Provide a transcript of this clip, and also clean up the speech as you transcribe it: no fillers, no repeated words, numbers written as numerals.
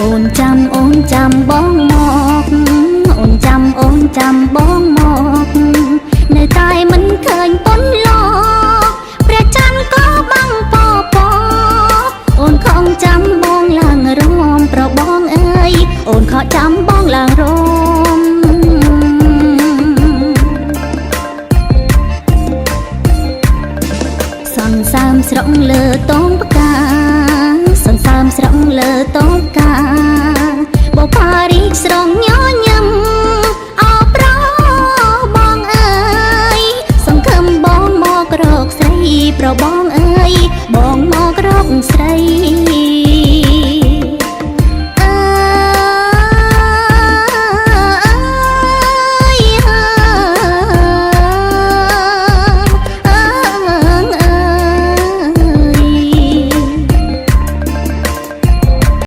អូនចាំបងមកអូនចាំបងមកនៅតែមិនឃើញពន្លកព្រះច័ន្ទក៏បាំងពពកអូនខំចាំបងឡើងរមប្របងអើយអូនខំចាំបងឡើងរមសន្សើមស្រក់លើតងផ្កាសន្សើមស្រក់លើតង